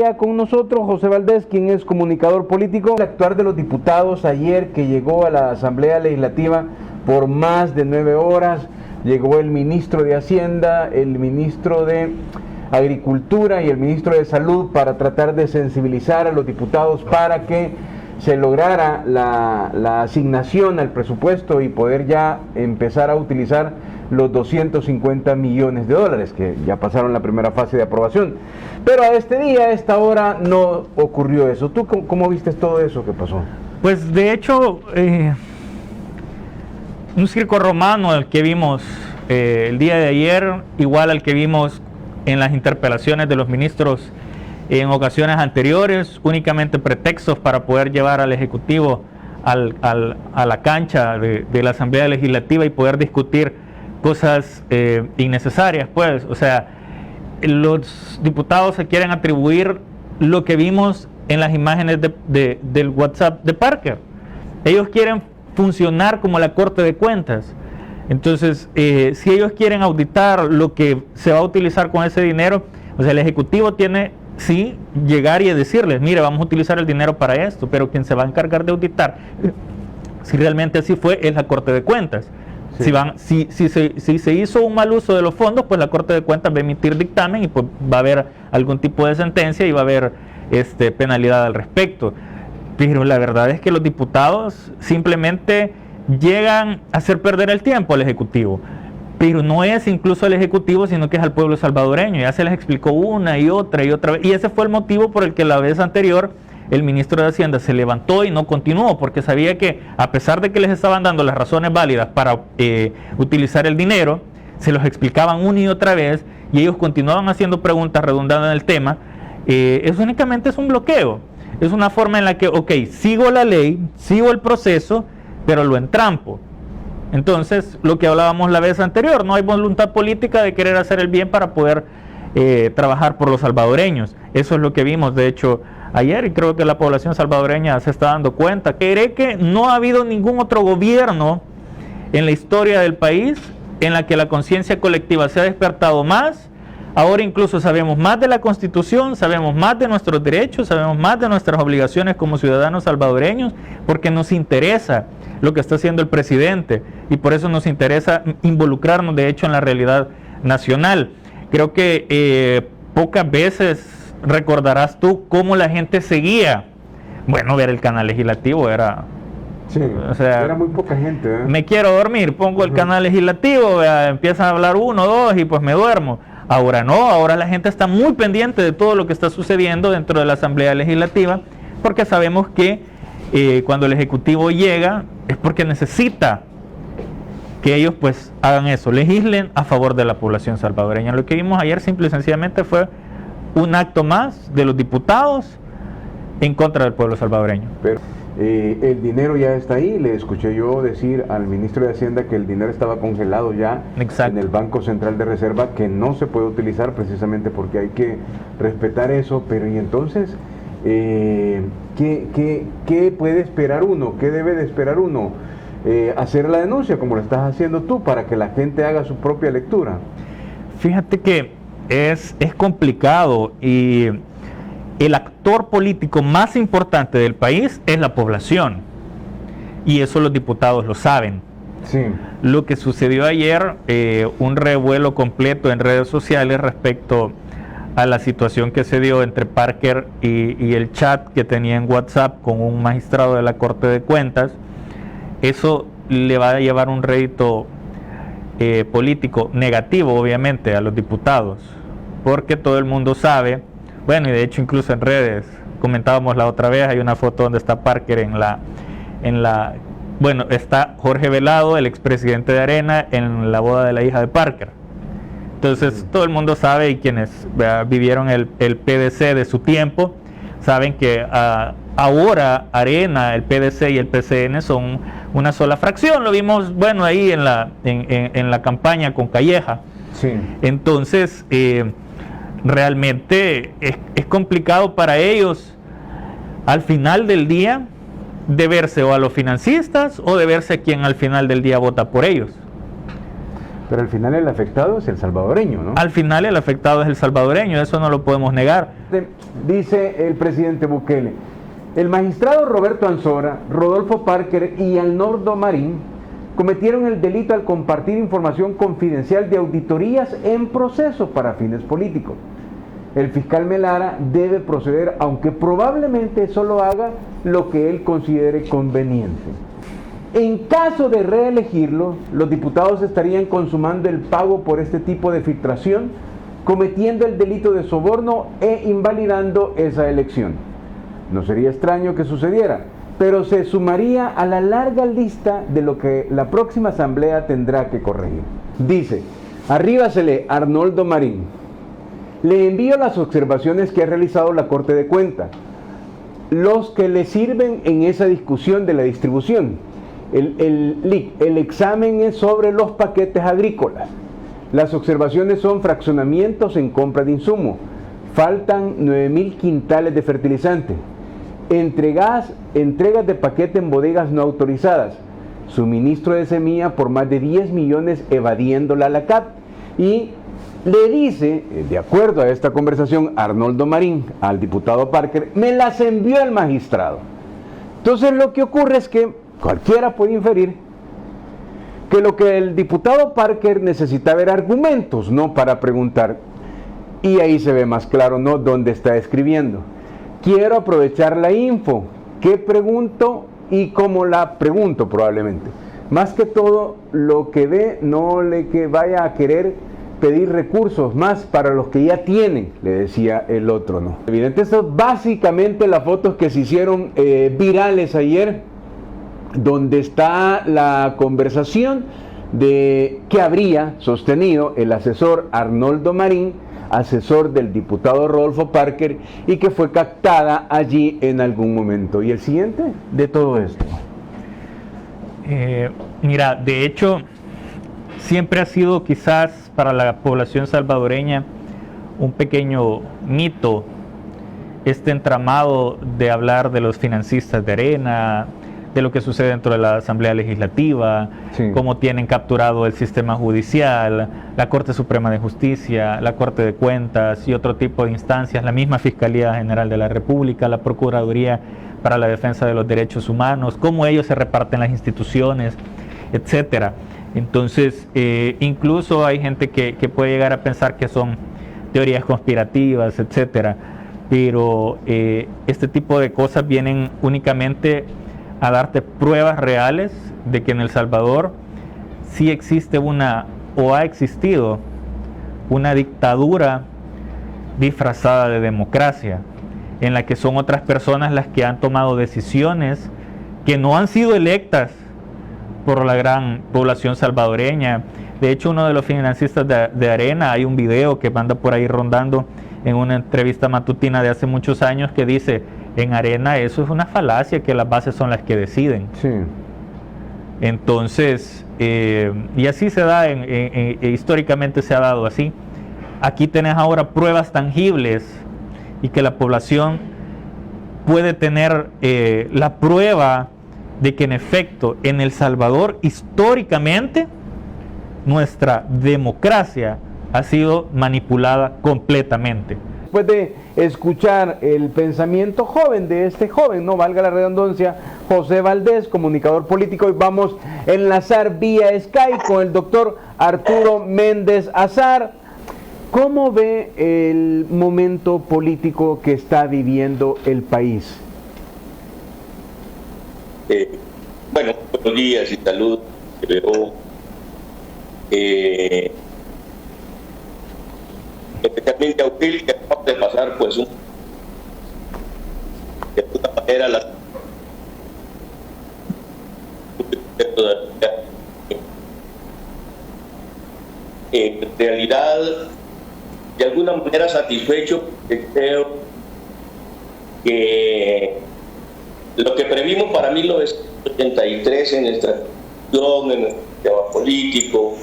ya con nosotros José Valdés, quien es comunicador político. El actuar de los diputados ayer, que llegó a la Asamblea Legislativa por más de 9 horas, llegó el ministro de Hacienda, el ministro de Agricultura y el ministro de Salud para tratar de sensibilizar a los diputados para que se lograra la asignación al presupuesto y poder ya empezar a utilizar los 250 millones de dólares que ya pasaron la primera fase de aprobación. Pero a este día, a esta hora, no ocurrió eso. ¿Tú cómo viste todo eso que pasó? Pues de hecho, un circo romano el que vimos el día de ayer, igual al que vimos en las interpelaciones de los ministros en ocasiones anteriores, únicamente pretextos para poder llevar al Ejecutivo a la cancha de la Asamblea Legislativa y poder discutir cosas innecesarias, pues. O sea, los diputados se quieren atribuir lo que vimos en las imágenes del WhatsApp de Parker. Ellos quieren funcionar como la Corte de Cuentas. Entonces, si ellos quieren auditar lo que se va a utilizar con ese dinero, o sea, el Ejecutivo tiene, sí, llegar y decirles, mire, vamos a utilizar el dinero para esto, pero quien se va a encargar de auditar, si realmente así fue, es la Corte de Cuentas. Sí. Si se hizo un mal uso de los fondos, pues la Corte de Cuentas va a emitir dictamen y pues va a haber algún tipo de sentencia y va a haber penalidad al respecto. Pero la verdad es que los diputados simplemente llegan a hacer perder el tiempo al Ejecutivo. Pero no es incluso al Ejecutivo, sino que es al pueblo salvadoreño. Ya se les explicó una y otra vez. Y ese fue el motivo por el que la vez anterior el ministro de Hacienda se levantó y no continuó, porque sabía que a pesar de que les estaban dando las razones válidas para utilizar el dinero, se los explicaban una y otra vez y ellos continuaban haciendo preguntas redundando en el tema. Eso únicamente es un bloqueo. Es una forma en la que, ok, sigo la ley, sigo el proceso, pero lo entrampo. Entonces, lo que hablábamos la vez anterior, no hay voluntad política de querer hacer el bien para poder trabajar por los salvadoreños. Eso es lo que vimos, de hecho, ayer, y creo que la población salvadoreña se está dando cuenta. Cree que no ha habido ningún otro gobierno en la historia del país en la que la conciencia colectiva se ha despertado más. Ahora incluso sabemos más de la Constitución, sabemos más de nuestros derechos, sabemos más de nuestras obligaciones como ciudadanos salvadoreños, porque nos interesa lo que está haciendo el presidente y por eso nos interesa involucrarnos de hecho en la realidad nacional. Creo que pocas veces recordarás tú cómo la gente seguía, bueno, ver el canal legislativo era... Sí, o sea, era muy poca gente, ¿eh? Me quiero dormir, pongo el canal legislativo, empiezan a hablar uno, dos y pues me duermo. Ahora no, ahora la gente está muy pendiente de todo lo que está sucediendo dentro de la Asamblea Legislativa, porque sabemos que cuando el Ejecutivo llega es porque necesita que ellos pues hagan eso, legislen a favor de la población salvadoreña. Lo que vimos ayer simple y sencillamente fue un acto más de los diputados en contra del pueblo salvadoreño. Pero el dinero ya está ahí. Le escuché yo decir al ministro de Hacienda que el dinero estaba congelado ya. Exacto. En el Banco Central de Reserva, que no se puede utilizar precisamente porque hay que respetar eso. Pero y entonces, ¿qué puede esperar uno? ¿Qué debe de esperar uno? Hacer la denuncia como lo estás haciendo tú para que la gente haga su propia lectura. Fíjate que es complicado y el actor político más importante del país es la población y eso los diputados lo saben. Sí. Lo que sucedió ayer, un revuelo completo en redes sociales respecto a la situación que se dio entre Parker y el chat que tenía en WhatsApp con un magistrado de la Corte de Cuentas, eso le va a llevar un rédito político negativo obviamente a los diputados, porque todo el mundo sabe, bueno, y de hecho incluso en redes comentábamos la otra vez, hay una foto donde está Parker bueno, está Jorge Velado, el expresidente de Arena, en la boda de la hija de Parker. Entonces todo el mundo sabe, y quienes vivieron el PDC de su tiempo saben que ahora Arena, el PDC y el PCN son una sola fracción. Lo vimos, bueno, ahí en la campaña con Calleja. Sí. Entonces realmente es complicado para ellos al final del día deberse o a los financistas o deberse a quien al final del día vota por ellos. Pero al final el afectado es el salvadoreño, ¿no? Al final el afectado es el salvadoreño, eso no lo podemos negar. Dice el presidente Bukele: el magistrado Roberto Ansora, Rodolfo Parker y Arnoldo Marín cometieron el delito al compartir información confidencial de auditorías en proceso para fines políticos. El fiscal Melara debe proceder, aunque probablemente solo haga lo que él considere conveniente. En caso de reelegirlo, los diputados estarían consumando el pago por este tipo de filtración, cometiendo el delito de soborno e invalidando esa elección. No sería extraño que sucediera, pero se sumaría a la larga lista de lo que la próxima asamblea tendrá que corregir. Dice, arríbasele Arnoldo Marín: le envío las observaciones que ha realizado la Corte de Cuentas, los que le sirven en esa discusión de la distribución. El examen es sobre los paquetes agrícolas. Las observaciones son fraccionamientos en compra de insumos. Faltan 9.000 quintales de fertilizante. Entregas de paquete en bodegas no autorizadas. Suministro de semilla por más de 10 millones evadiendo la ALACAP. Y le dice, de acuerdo a esta conversación, Arnoldo Marín al diputado Parker: me las envió el magistrado. Entonces lo que ocurre es que cualquiera puede inferir que lo que el diputado Parker necesitaba era argumentos, ¿no?, para preguntar. Y ahí se ve más claro, ¿no?, dónde está escribiendo. Quiero aprovechar la info. ¿Qué pregunto y cómo la pregunto? Probablemente. Más que todo, lo que ve, no le que vaya a querer pedir recursos más para los que ya tienen, le decía el otro, ¿no? Evidente, esto es básicamente las fotos que se hicieron virales ayer, donde está la conversación de que habría sostenido el asesor Arnoldo Marín, asesor del diputado Rodolfo Parker, y que fue captada allí en algún momento. ¿Y el siguiente de todo esto? Mira, de hecho, siempre ha sido quizás para la población salvadoreña un pequeño mito este entramado de hablar de los financistas de Arena, de lo que sucede dentro de la Asamblea Legislativa, sí, cómo tienen capturado el sistema judicial, la Corte Suprema de Justicia, la Corte de Cuentas y otro tipo de instancias, la misma Fiscalía General de la República, la Procuraduría para la Defensa de los Derechos Humanos, cómo ellos se reparten las instituciones, etcétera. Entonces, incluso hay gente que puede llegar a pensar que son teorías conspirativas, etcétera, pero este tipo de cosas vienen únicamente a darte pruebas reales de que en El Salvador sí existe o ha existido una dictadura disfrazada de democracia, en la que son otras personas las que han tomado decisiones que no han sido electas por la gran población salvadoreña. De hecho, uno de los financistas de Arena, hay un video que anda por ahí rondando en una entrevista matutina de hace muchos años, que dice: en Arena eso es una falacia, que las bases son las que deciden. Sí. Entonces, y así se da, históricamente se ha dado así. Aquí tenés ahora pruebas tangibles y que la población puede tener la prueba de que en efecto en El Salvador históricamente nuestra democracia ha sido manipulada completamente. Después de escuchar el pensamiento joven de este joven, no valga la redundancia, José Valdés, comunicador político, y vamos a enlazar vía Skype con el doctor Arturo Méndez Azar. ¿Cómo ve el momento político que está viviendo el país? Bueno, buenos días y saludos. Especialmente a Will, que acaba de pasar pues de alguna manera en realidad de alguna manera satisfecho, porque creo que lo que previmos para 1983 en nuestra acción, en nuestro sistema político,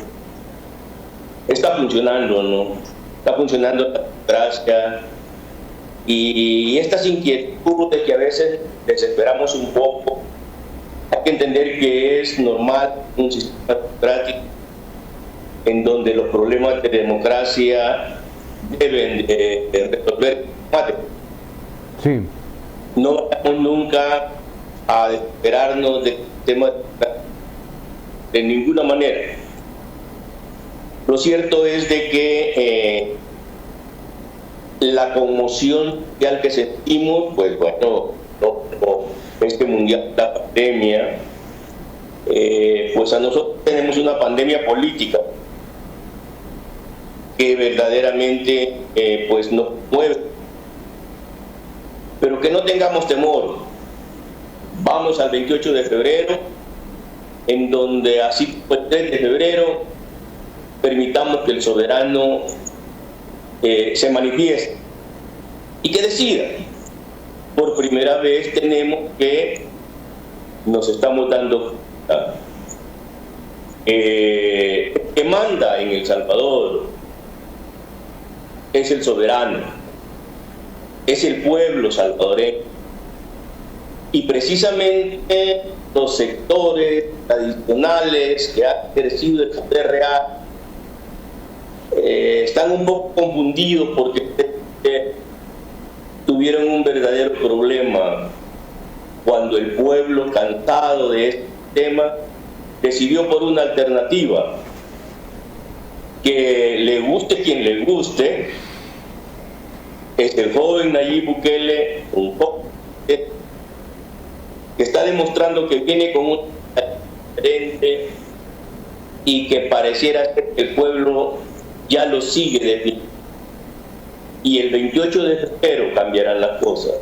está funcionando, ¿no? Está funcionando la democracia, y estas inquietudes que a veces desesperamos un poco, hay que entender que es normal un sistema democrático. en donde los problemas de democracia deben de resolver. Sí. No vamos nunca a desesperarnos del tema de ninguna manera. Lo cierto es de que la conmoción social que sentimos, pues bueno, este mundial, la pandemia, pues a nosotros tenemos una pandemia política que verdaderamente pues nos mueve, pero que no tengamos temor. Vamos al 28 de febrero, en donde así como el 3 de febrero permitamos que el soberano se manifieste y que decida. Por primera vez nos estamos dando cuenta que manda en El Salvador es el soberano, es el pueblo salvadoreño, y precisamente los sectores tradicionales que han ejercido el poder real están un poco confundidos porque tuvieron un verdadero problema cuando el pueblo, cansado de este tema, decidió por una alternativa que le guste quien le guste. Es el joven Nayib Bukele, un joven que está demostrando que viene con un diferente y que pareciera ser que el pueblo ya lo sigue definiendo. Y el 28 de febrero cambiarán las cosas.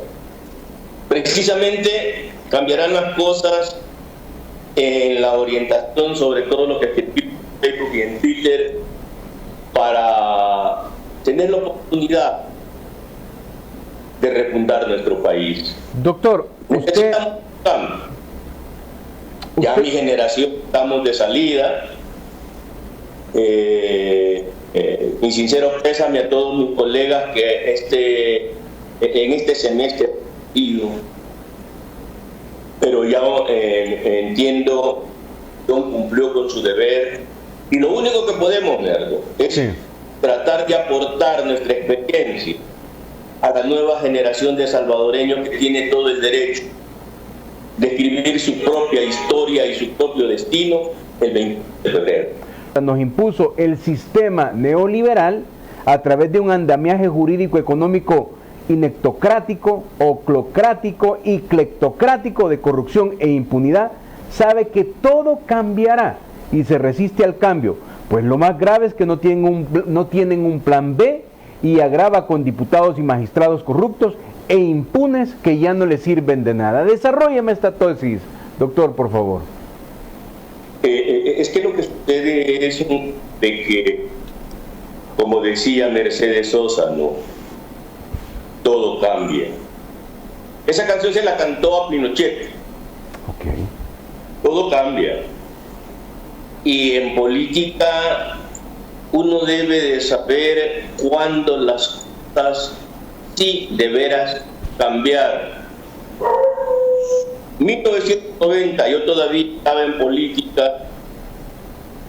Precisamente cambiarán las cosas en la orientación sobre todo lo que escribí en Facebook y en Twitter para tener la oportunidad de refundar nuestro país. Doctor, usted... Ya mi generación estamos de salida. Mi sincero pésame a todos mis colegas que en este semestre pero ya entiendo que cumplió con su deber, y lo único que podemos, Nerdo, es tratar de aportar nuestra experiencia a la nueva generación de salvadoreños que tiene todo el derecho de escribir su propia historia y su propio destino el 20 de febrero. Nos impuso el sistema neoliberal a través de un andamiaje jurídico económico inectocrático, oclocrático y cleptocrático de corrupción e impunidad. Sabe que todo cambiará y se resiste al cambio, pues lo más grave es que no tienen un plan B, y agrava con diputados y magistrados corruptos e impunes que ya no les sirven de nada. Desarróllame esta tesis, doctor, por favor. Es que lo que sucede es de que, como decía Mercedes Sosa, ¿no?, todo cambia. Esa canción se la cantó a Pinochet. Okay. Todo cambia. Y en política uno debe de saber cuándo las cosas sí de veras cambiar. 1990 yo todavía estaba en política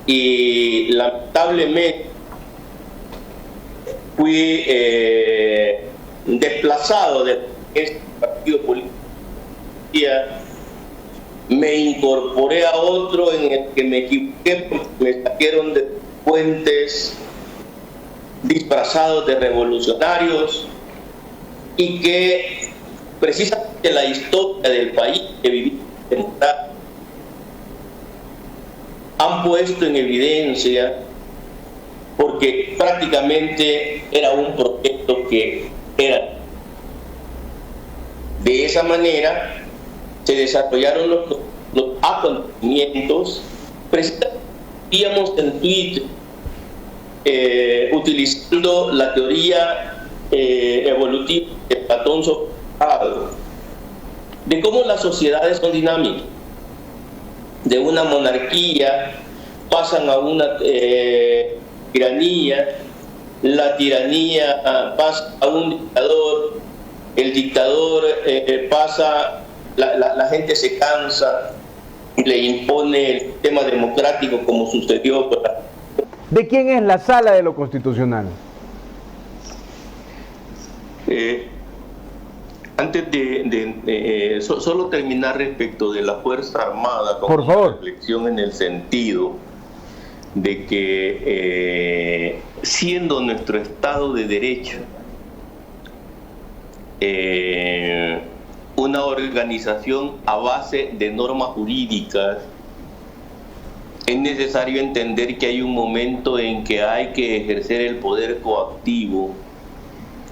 y lamentablemente fui desplazado de este partido político. Me incorporé a otro en el que me equivoqué porque me saquieron de puentes disfrazados de revolucionarios, y que precisamente la historia del país que vivimos han puesto en evidencia, porque prácticamente era un proyecto que era de esa manera. Se desarrollaron los acontecimientos. Precisamente en Twitter utilizando la teoría evolutiva de Platón Sócrates, de cómo las sociedades son dinámicas. De una monarquía pasan a una tiranía, la tiranía pasa a un dictador, el dictador pasa, la gente se cansa y le impone el sistema democrático, como sucedió ¿De quién es la Sala de lo Constitucional? Antes de solo terminar respecto de la Fuerza Armada, con por favor, reflexión en el sentido de que siendo nuestro Estado de Derecho una organización a base de normas jurídicas, es necesario entender que hay un momento en que hay que ejercer el poder coactivo,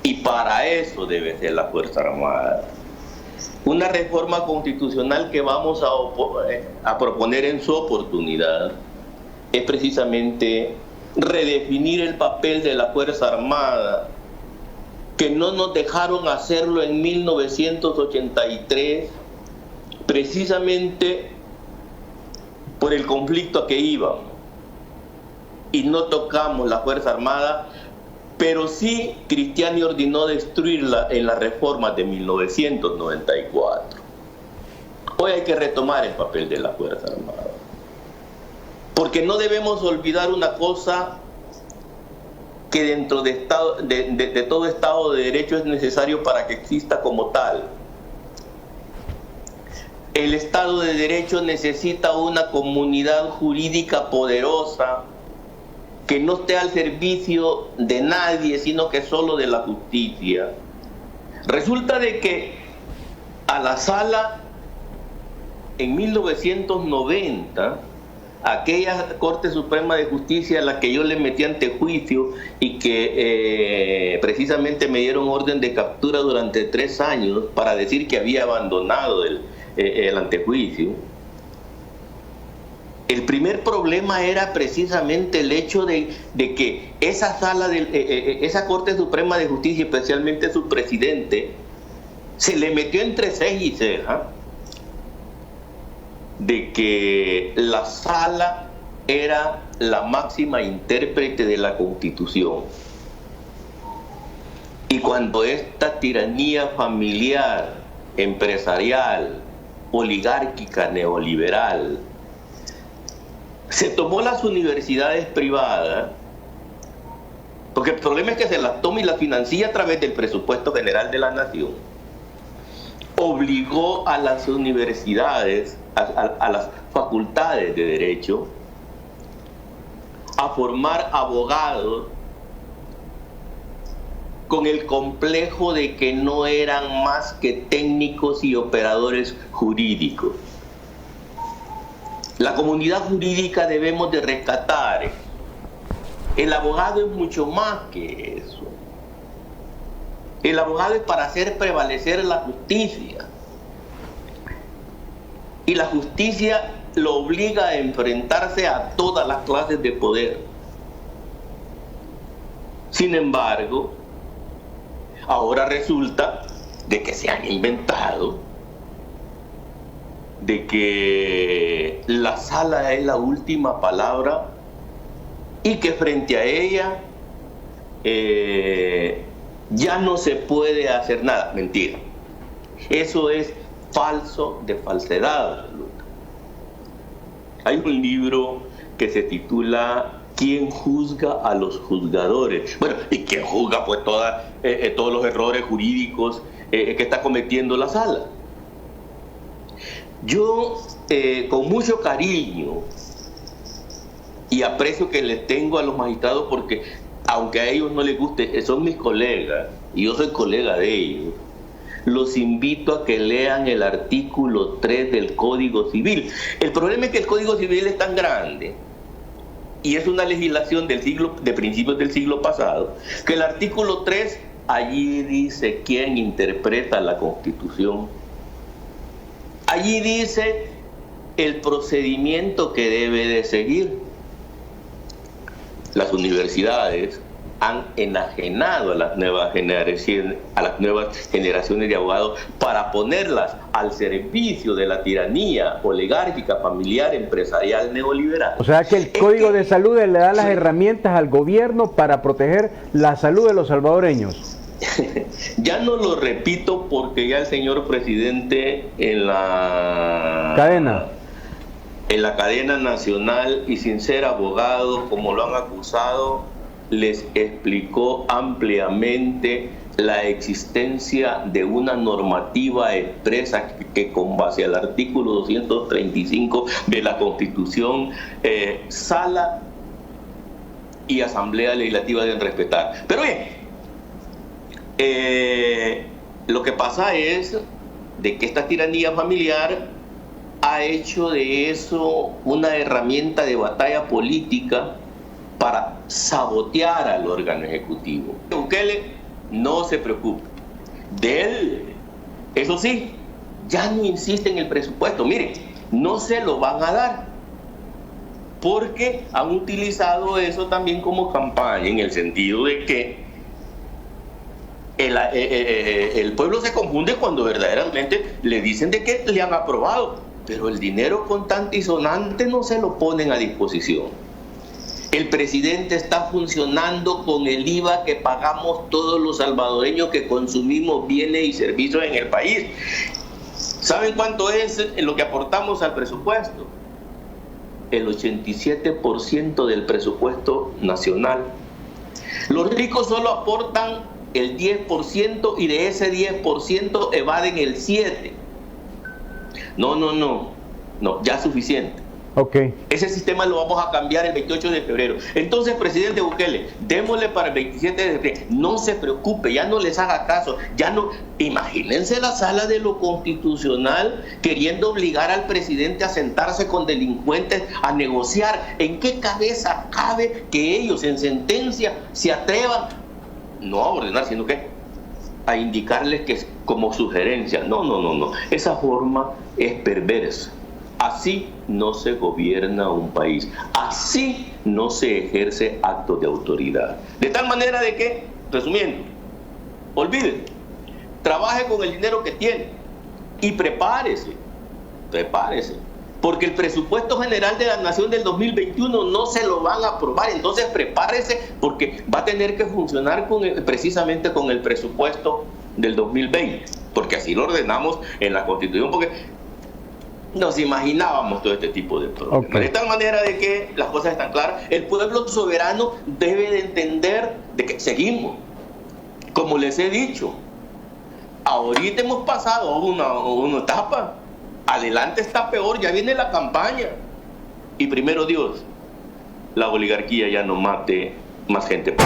y para eso debe ser la Fuerza Armada. Una reforma constitucional que vamos a proponer en su oportunidad es precisamente redefinir el papel de la Fuerza Armada, que no nos dejaron hacerlo en 1983, precisamente por el conflicto a que íbamos. Y no tocamos la Fuerza Armada, pero sí Cristiani ordenó destruirla en las reformas de 1994. Hoy hay que retomar el papel de la Fuerza Armada, porque no debemos olvidar una cosa que dentro de todo Estado de Derecho es necesario para que exista como tal. El Estado de Derecho necesita una comunidad jurídica poderosa, que no esté al servicio de nadie, sino que solo de la justicia. Resulta de que a la Sala, en 1990, aquella Corte Suprema de Justicia a la que yo le metí ante juicio y que precisamente me dieron orden de captura durante 3 años para decir que había abandonado el antejuicio. El primer problema era precisamente el hecho de que esa sala, esa Corte Suprema de Justicia, especialmente su presidente, se le metió entre ceja y ceja de que la Sala era la máxima intérprete de la Constitución. Y cuando esta tiranía familiar, empresarial, oligárquica, neoliberal, se tomó las universidades privadas, porque el problema es que se las toma y las financia a través del presupuesto general de la nación, obligó a las universidades, a las facultades de Derecho, a formar abogados con el complejo de que no eran más que técnicos y operadores jurídicos. La comunidad jurídica debemos de rescatar. El abogado es mucho más que eso. El abogado es para hacer prevalecer la justicia. Y la justicia lo obliga a enfrentarse a todas las clases de poder. Sin embargo, ahora resulta de que se han inventado de que la Sala es la última palabra y que frente a ella ya no se puede hacer nada. Mentira. Eso es falso de falsedad absoluta. Hay un libro que se titula ¿Quién juzga a los juzgadores? Bueno, ¿y quién juzga pues todos los errores jurídicos que está cometiendo la Sala? Yo, con mucho cariño y aprecio que les tengo a los magistrados, porque aunque a ellos no les guste, son mis colegas y yo soy colega de ellos, los invito a que lean el artículo 3 del Código Civil. El problema es que el Código Civil es tan grande y es una legislación de principios del siglo pasado, que el artículo 3 allí dice quién interpreta la Constitución. Allí dice el procedimiento que debe de seguir. Las universidades han enajenado a las nuevas generaciones de abogados para ponerlas al servicio de la tiranía oligárquica, familiar, empresarial, neoliberal. O sea que el Código de Salud le da las herramientas al gobierno para proteger la salud de los salvadoreños. Ya no lo repito porque ya el señor presidente en la cadena en la cadena nacional y sin ser abogado, como lo han acusado, les explicó ampliamente la existencia de una normativa expresa que con base al artículo 235 de la Constitución, Sala y Asamblea Legislativa deben respetar. Pero bien, lo que pasa es de que esta tiranía familiar ha hecho de eso una herramienta de batalla política para sabotear al órgano ejecutivo. Bukele no se preocupe. De él, eso sí, ya no insiste en el presupuesto. Miren, no se lo van a dar, porque han utilizado eso también como campaña, en el sentido de que el pueblo se confunde cuando verdaderamente le dicen de que le han aprobado, pero el dinero contante y sonante no se lo ponen a disposición. El presidente está funcionando con el IVA que pagamos todos los salvadoreños que consumimos bienes y servicios en el país. ¿Saben cuánto es lo que aportamos al presupuesto? El 87% del presupuesto nacional. Los ricos solo aportan el 10% y de ese 10% evaden el 7%. No, ya es suficiente. Okay. Ese sistema lo vamos a cambiar el 28 de febrero. Entonces, presidente Bukele, démosle para el 27 de febrero. No se preocupe, ya no les haga caso. Ya no. Imagínense la sala de lo constitucional queriendo obligar al presidente a sentarse con delincuentes a negociar. ¿En qué cabeza cabe que ellos en sentencia se atrevan, no a ordenar, sino que a indicarles que es como sugerencia? No. Esa forma es perversa. Así no se gobierna un país, así no se ejerce actos de autoridad. De tal manera de que, resumiendo, olviden, trabaje con el dinero que tiene y prepárese, porque el presupuesto general de la nación del 2021 no se lo van a aprobar. Entonces prepárese, porque va a tener que funcionar precisamente con el presupuesto del 2020, porque así lo ordenamos en la Constitución, porque nos imaginábamos todo este tipo de problemas. Okay. De tal manera de que las cosas están claras. El pueblo soberano debe de entender de que seguimos. Como les he dicho, ahorita hemos pasado una etapa. Adelante está peor, ya viene la campaña. Y primero Dios, la oligarquía ya no mate más gente.